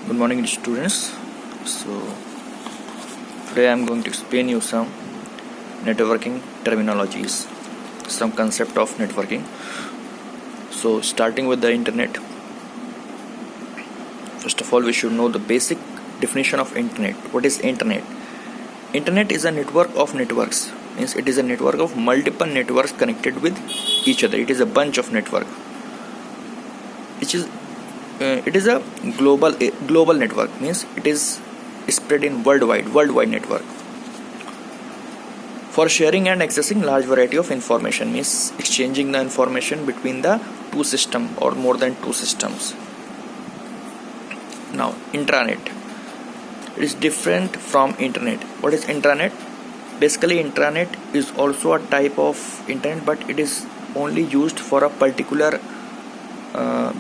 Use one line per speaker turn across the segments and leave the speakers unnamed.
Good morning, students. So today I am going to explain you some networking terminologies, some concept of networking. So starting with the internet. First of all, we should know the basic definition of internet. What is internet? Internet is a network of networks. Means it is a network of multiple networks connected with each other. It is a bunch of network. It is a global network. Means it is spread in worldwide network for sharing and accessing large variety of information. Means exchanging the information between the two system or more than two systems. Now intranet, it is different from internet. What is intranet? Basically intranet is also a type of internet, but it is only used for a particular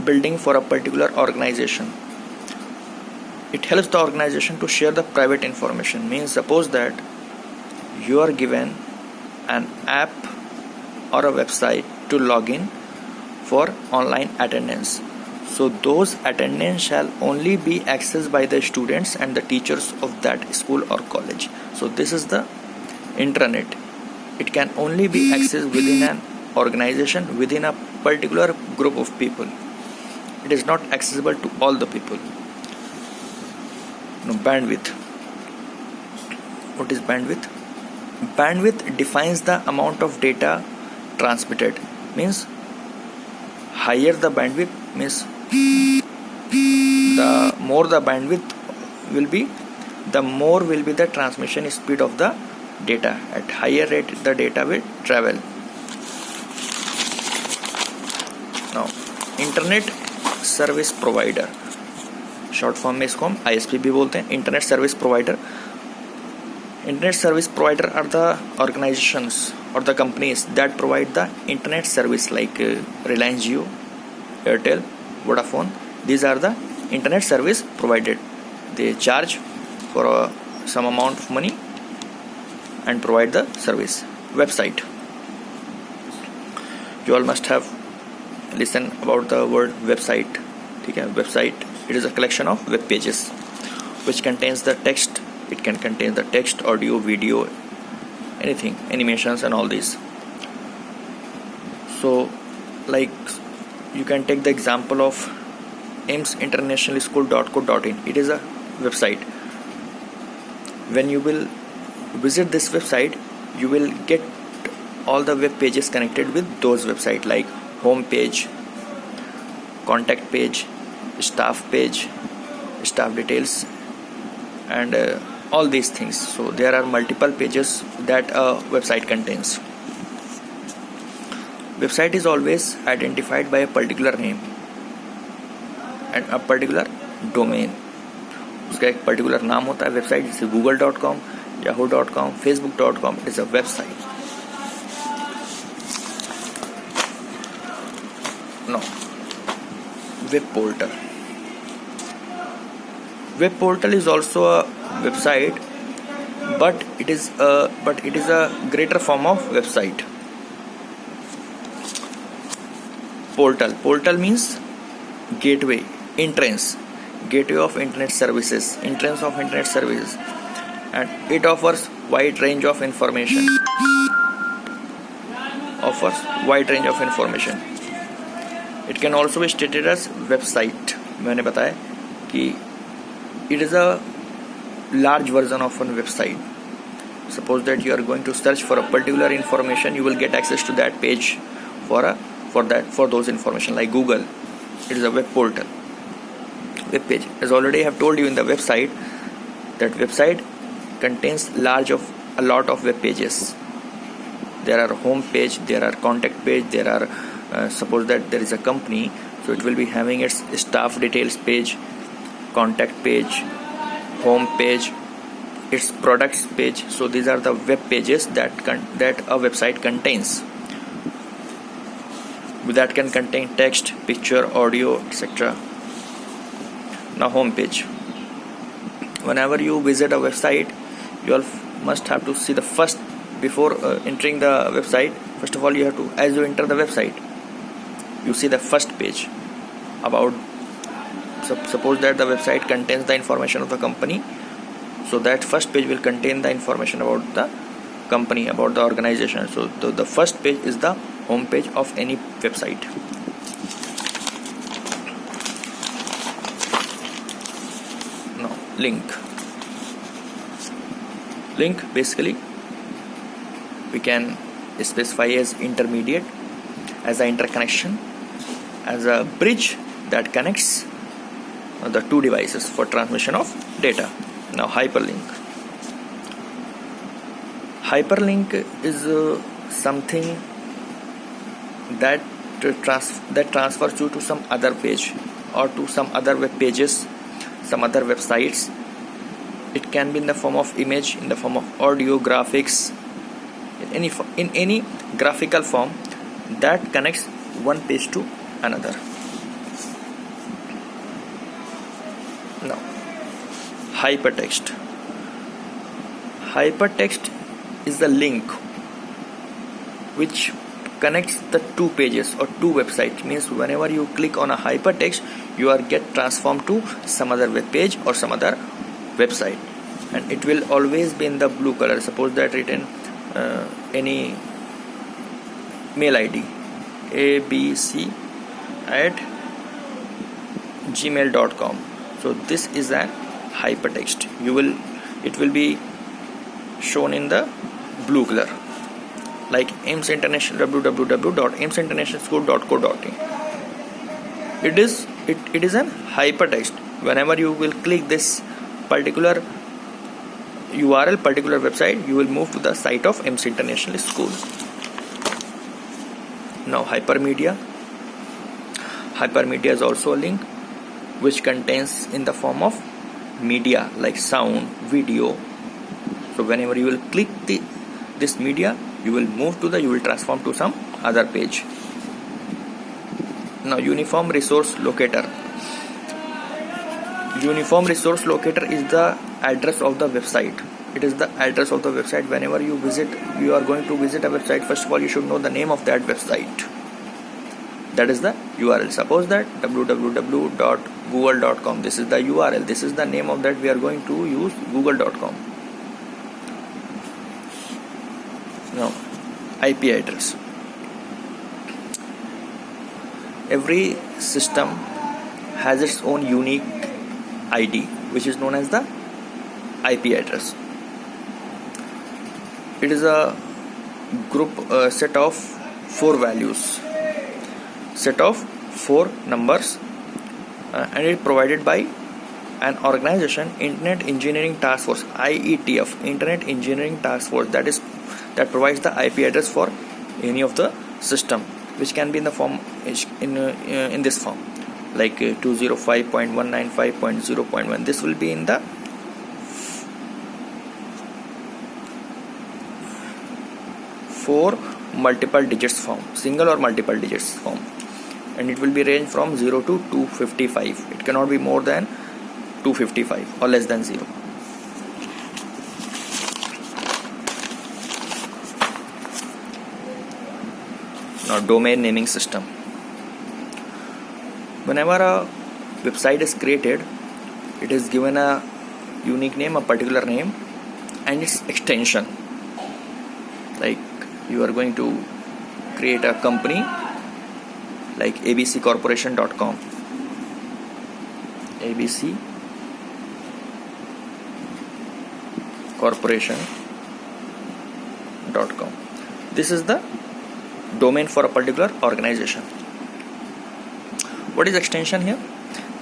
building, for a particular organization. It helps the organization to share the private information. Means suppose that you are given an app or a website to log in for online attendance. So those attendance shall only be accessed by the students and the teachers of that school or college. So this is the intranet. It can only be accessed within an organization, within a particular group of people. It is not accessible to all the people. Now bandwidth. What is bandwidth? Bandwidth defines the amount of data transmitted. Means higher the bandwidth, means the more the bandwidth will be, the more will be the transmission speed of the data. At higher rate the data will travel. Now internet service provider, short form में इसको हम ISP भी बोलते हैं, internet service provider. Internet service provider are the organizations or the companies that provide the internet service like Reliance Jio, Airtel, Vodafone. These are the internet service provided. They charge for some amount of money and provide the service. Website. You all must have listened about the word website. Okay? Website, it is a collection of web pages which contains the text. It can contain the text, audio, video, anything, animations and all these. So like you can take the example of aimsinternationalschool.co.in. It is a website. When you will visit this website, you will get all the web pages connected with those websites like home page, contact page, staff page, staff details, and all these things. So there are multiple pages that a website contains. Website is always identified by a particular name and a particular domain. उसका एक particular नाम होता है website, जैसे google.com, yahoo.com, facebook.com. It is a website. Now web portal. Web portal is also a website, but it is a greater form of website. Portal means gateway, entrance, gateway of internet services, entrance of internet services, and it offers wide range of information. It can also be stated as website. मैंने बताया कि it is a large version of a website. Suppose that you are going to search for a particular information, you will get access to that page for those information. Like Google, it is a web portal, web page. As already I have told you in the website, that website contains a lot of web pages. There are home page, there are contact page, there are suppose that there is a company, so it will be having its staff details page, contact page, home page, its products page. So these are the web pages that a website contains. That can contain text, picture, audio, etc. Now home page. Whenever you visit a website, you all must have to see the first, before entering the website. First of all, you have to, as you enter the website, you see the first page about suppose that the website contains the information of the company, so that first page will contain the information about the company, about the organization. So the first page is the home page of any website. Now link basically we can specify as intermediate, as an interconnection, as a bridge that connects the two devices for transmission of data. Now hyperlink is something that transfers you to some other page or to some other web pages, some other websites. It can be in the form of image, in the form of audio, graphics, in any graphical form that connects one page to another. Now hypertext is the link which connects the two pages or two websites. Means whenever you click on a hypertext, you are get transformed to some other web page or some other website, and it will always be in the blue color. Suppose that written any mail ID abc@gmail.com. so this is a hypertext. It will be shown in the blue color, like AIIMS International, www.aimsinternationalschool.co.in. It is an hypertext. Whenever you will click this particular URL, particular website, you will move to the site of AIIMS International School. Now hypermedia is also a link which contains in the form of media like sound, video. So whenever you will click this media, you will transform to some other page. Now uniform resource locator is the address of the website. It is the address of the website. Whenever you are going to visit a website, first of all you should know the name of that website. That is the URL. Suppose that www.google.com, this is the URL, this is the name of that we are going to use, google.com. Now IP address. Every system has its own unique ID, which is known as the IP address. It is a group set of 4 values, set of 4 numbers, and it is provided by an organization, Internet Engineering Task Force, IETF, Internet Engineering Task Force, that provides the IP address for any of the system, which can be in the form in this form, like 205.195.0.1. This will be in the four multiple digits form, single or multiple digits form, and it will be range from 0 to 255. It cannot be more than 255 or less than 0. Now domain naming system. Whenever a website is created, it is given a unique name, a particular name, and its extension. Like you are going to create a company like abccorporation.com, abccorporation.com. This is the domain for a particular organization. What is extension here?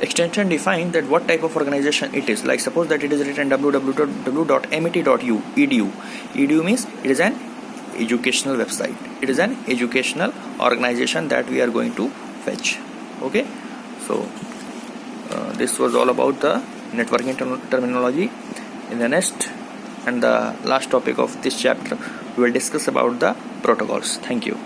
Extension defines that what type of organization it is. Like suppose that it is written www.met.edu. Edu means it is an educational website. It is an educational organization that we are going to fetch. Okay, so this was all about the networking terminology. In the next and the last topic of this chapter, we will discuss about the protocols. Thank you.